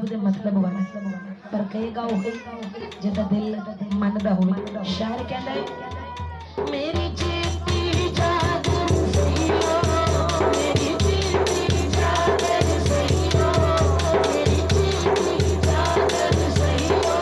सब दे मतलब वाला पर कहेगा वो जिदा दिल मन दा होवे। शायर कहंदा है मेरी जीती जादू सैयो मेरी जीती जादू सैयो मेरी जीती जादू सैयो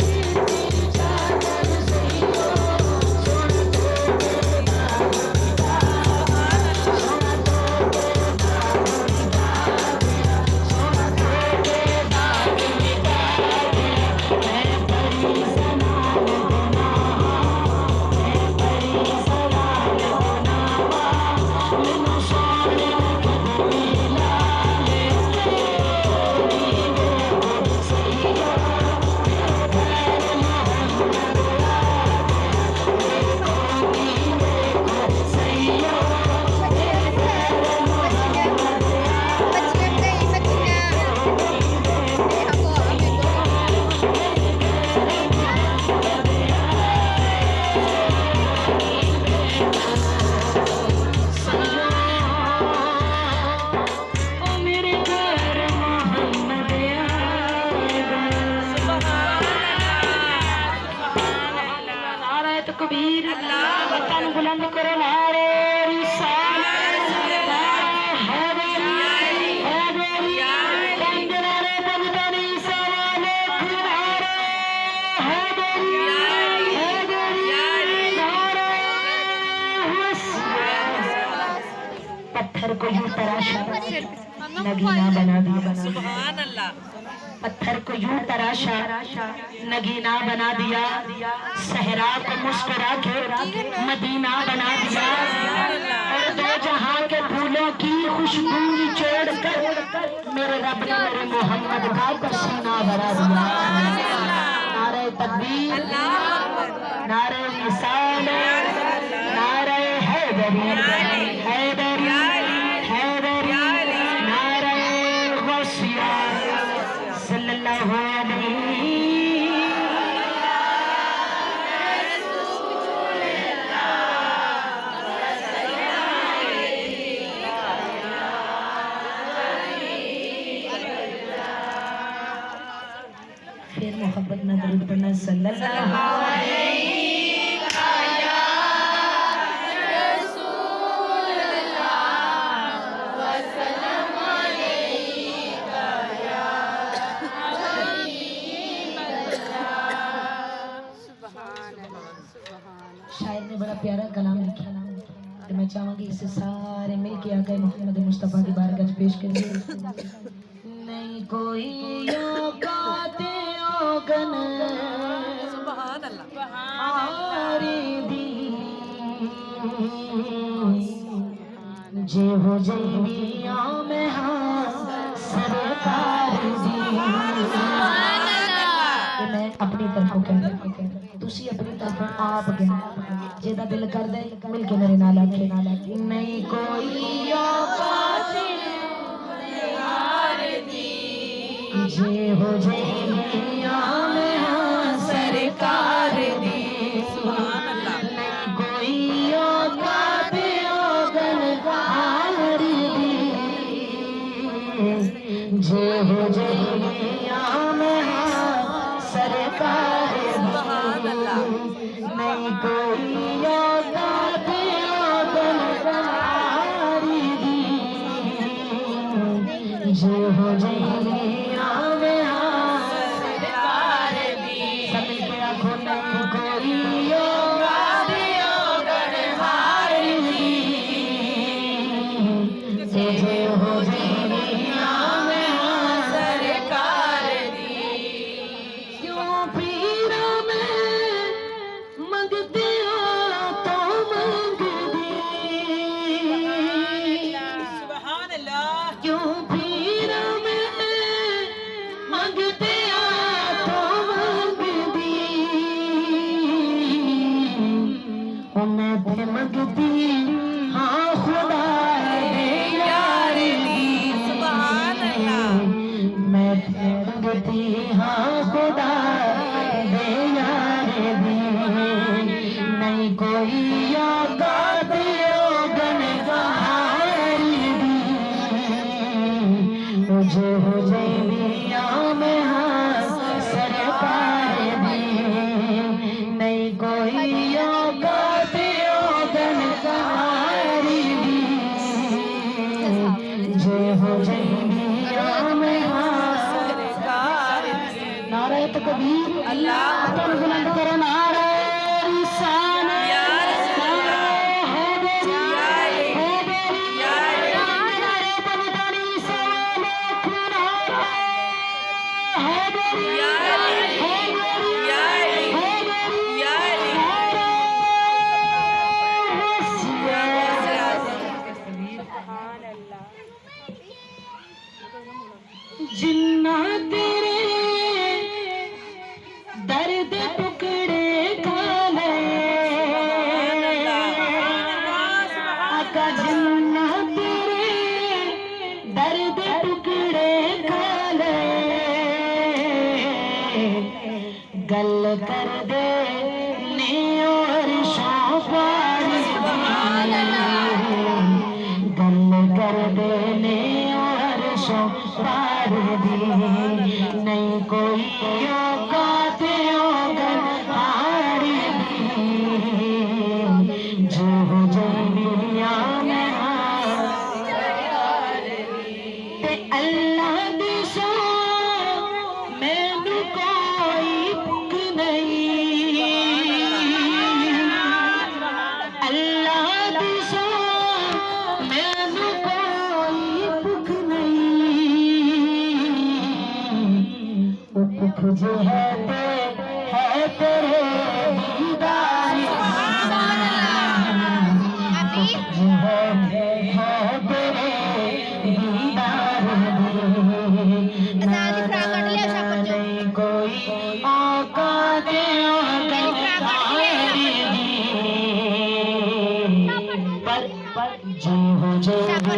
जीती जादू सैयो सुन तो कबीर वतन बुलंद करो नारे पत्थर को यूं तराशा नगीना बना दिया। सुभान अल्लाह। पत्थर को यूं तराशा नगीना बना दिया सहरा को मुस्कुरा के मदीना बना दिया और दो जहां के फूलों की खुशबू निचोड़ कर मेरे रब ने मेरे मोहम्मद का पसीना भरा दिया। नारे तकबीर नारे मिसाल नारे हैदरी हैदरी हैदरी नारे गौसिया सल्लल्लाहु अलैहि फिर मोहब्बत ना दरूद पढ़ना सल्लल्लाहु अलैहि शायर ने बड़ा प्यारा कलाम लिखा तो मैं चाहूंगी इसे सारे मिलके आकर मोहम्मद मुस्तफा की बारगाह में पेश करिए। नहीं कोई औकात औगन सुभान अल्लाह दी जे हो जैबिया में हाँ सरकार दी। मैं अपनी तरफों कहता तुसी अपनी तरफों आप कहना जेदा दिल कर दे मिल के मेरे नाल आखे नहीं कोई औकात जे हो जैबिया में हाँ सरकार दी। नहीं कोई औकात औगन दी जे हो जैबिया में हाँ सरकार नहीं कोई औकात औगन दी जे हो जैबिया में हाँ सरकार दी। सब मिलके आखो नहीं कोई औकात औगन दी जे हो जैबिया में हाँ सरकार दी। क्यों पीरा में मंगते हो तो मंग दी सुभान अल्लाह। क्यों पीरा में मंगते हो तो मंग दी मैं थे मंगती हाँ खुदा यार दी सुभान अल्लाह। मैं थे मंगती हाँ खुदा यार दी नहीं कोई औकात औगन दी मुझे हो जैबिया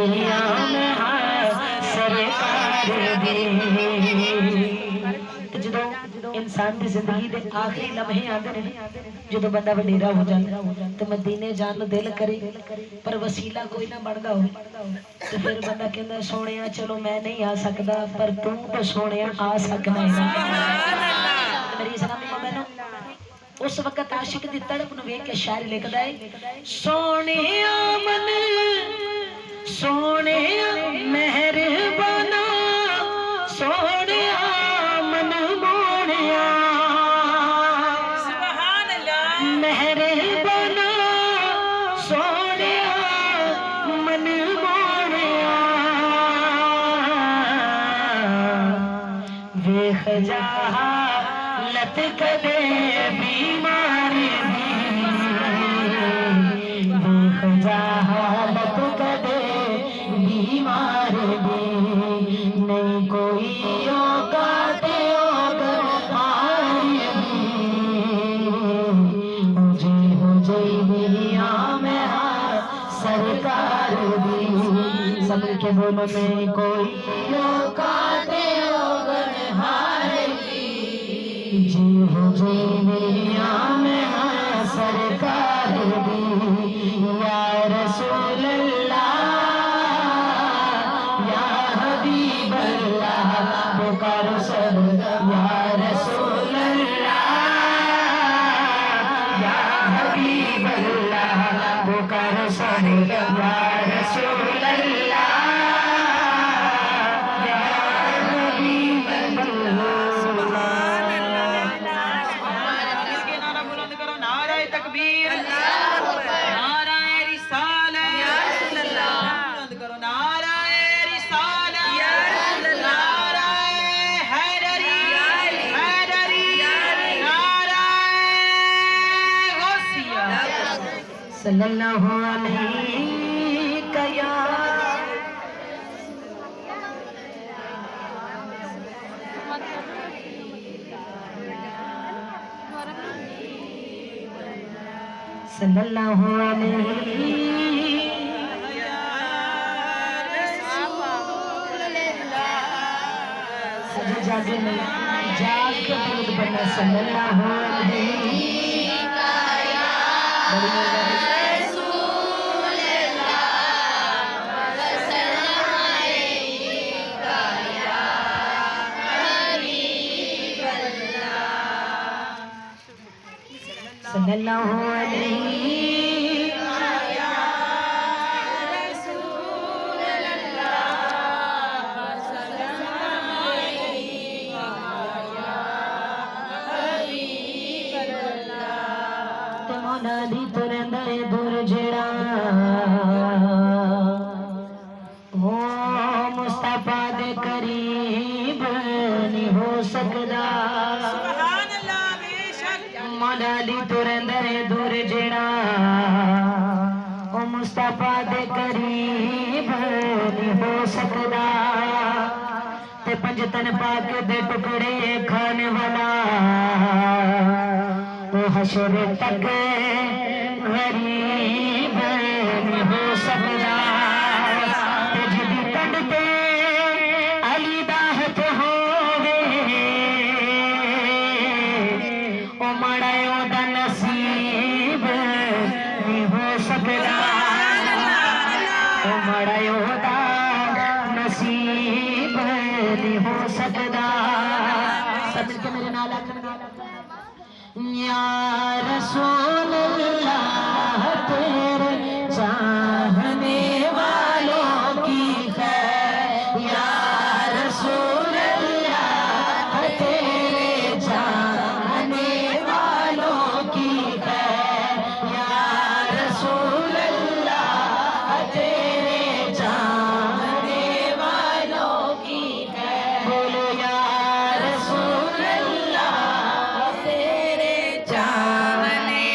मियां मैं सरकार दी। ਜਦੋਂ इंसान की जिंदगी के आखिरी लम्हे आते हैं, जो बंदा वडेरा हो जाता तो मदीने जान नु दिल करे पर वसीला कोई ना बनता हो, तो फिर बंदा कहता सोने चलो मैं नहीं आ सकता पर तू तो सोने आ सकना है। मेरी इस्लामी मोमिनो उस वक्त आशिक दी तड़प नु वेख के शायर लिखदा है, सोने मन सोने मेहरबाना सोने मन मोड़िया सुभान अल्लाह मेहरबाना सोने मन मोड़िया वेख जा लत कदे बीमारी वेख जा लत कदे बीमारी नहीं कोई औकात सरकार दी। सब के बोलो नहीं कोई औकात जी हो जी मियां में सरकार दी। या रसूल अल्लाह या हबीब अल्लाह पुकारो सब या रसूल अल्लाह या हबीब अल्लाह पुकारो सब या रसूल अल्लाह या हबीब अल्लाह। सल्लल्लाहु अलैहि या सल्लल्लाहु अलैहि जागे नहीं जाग के दूध बना सल्लल्लाहु अलैहि सल्लल्लाहु अलैहि या रसूल अल्लाह सल्लल्लाहु अलैहि या हबीब अल्लाह। ते मौला दी तुरंदा है दूर जेड़ा वो मुस्तफा दे करीब नहीं हो सकदा। मौलाली तुरंदर दूर जेड़ा ओ मुस्तफा दे करीब नहीं हो सकदा। ते पंजतन पाक दे टुकड़े खाने वाला वो हशर तक गरीब नहीं हो सकदा। ते जिदी तंड ते अली दा हथ होवे ओ माड़ा ओदा नसीब नहीं हो सकदा। ओ माड़ा ओदा नसीब नहीं हो सकदा। सब मिलके मेरे नाल या रसूल अल्लाह तेरे चाहने वालों की खैर या रसूल अल्लाह तेरे चाहने वालों की खैर या रसूल अल्लाह तेरे चाहने वालों की खैर। बोलो या रसूल अल्लाह तेरे चाहने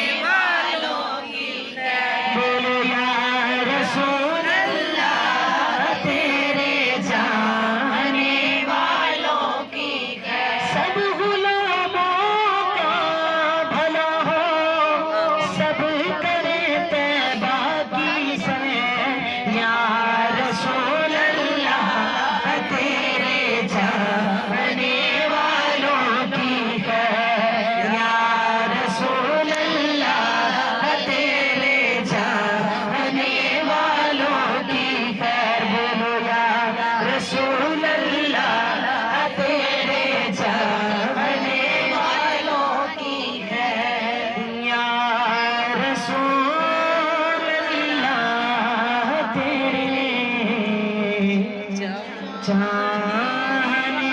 चाहने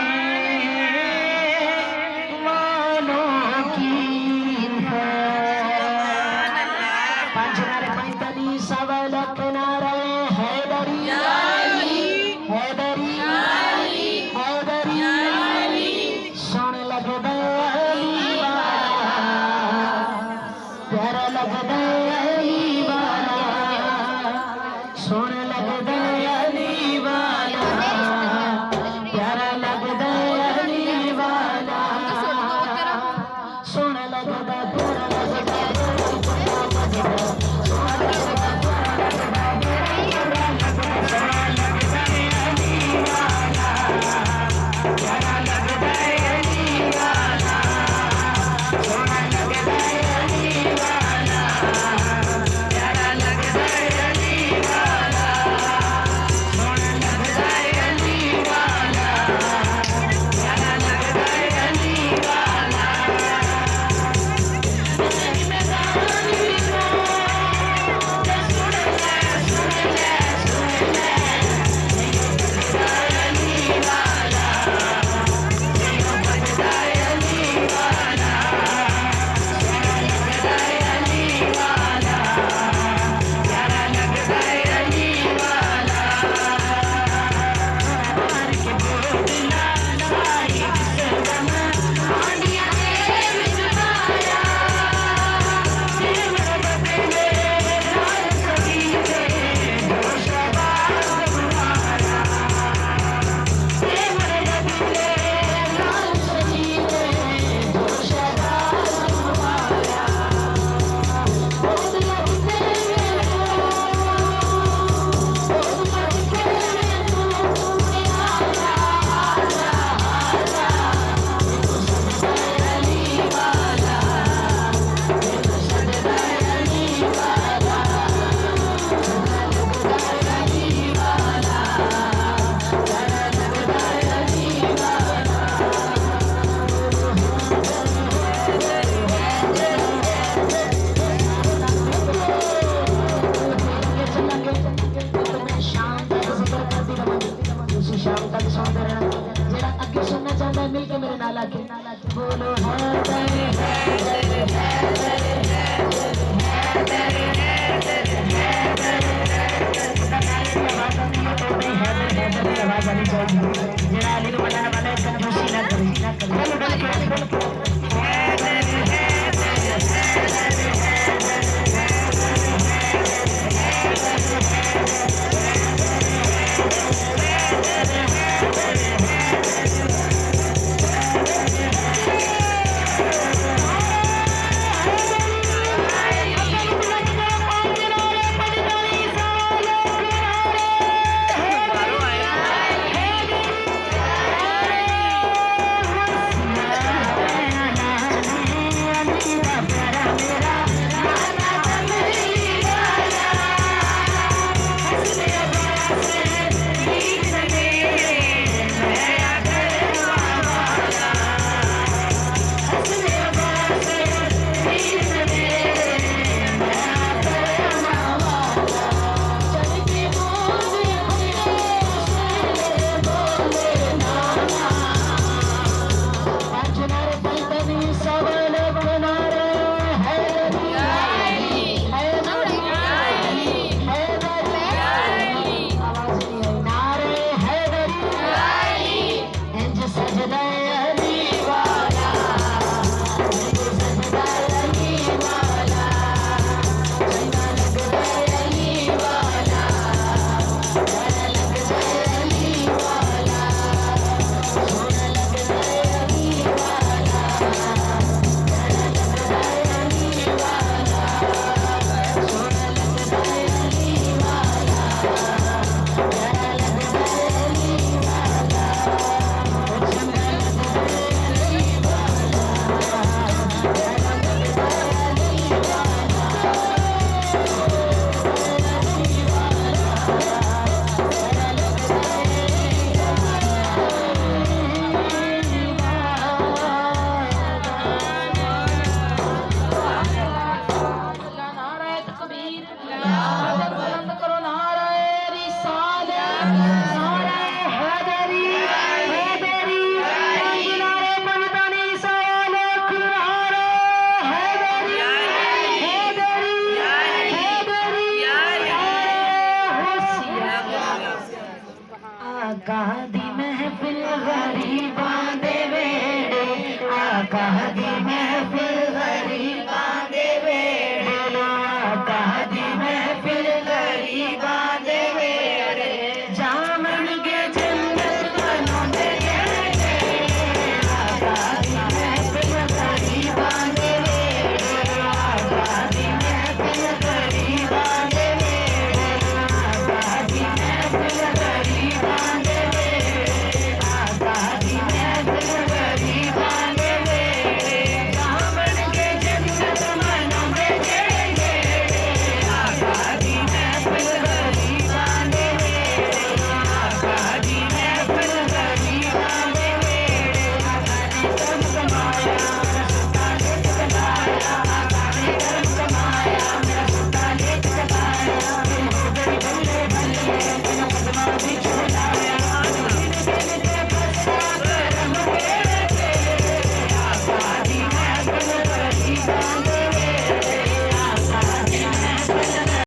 वालों की है। पांच नारे पैंताली सवालक नारे हैदरी हैदरी हैदरी सुन लगदा अली वाला प्यारा लगदा अली वाला सुन लगदा अली वाला प्यारा लगदा अली वाला सुन लगदा प्यारा लगदा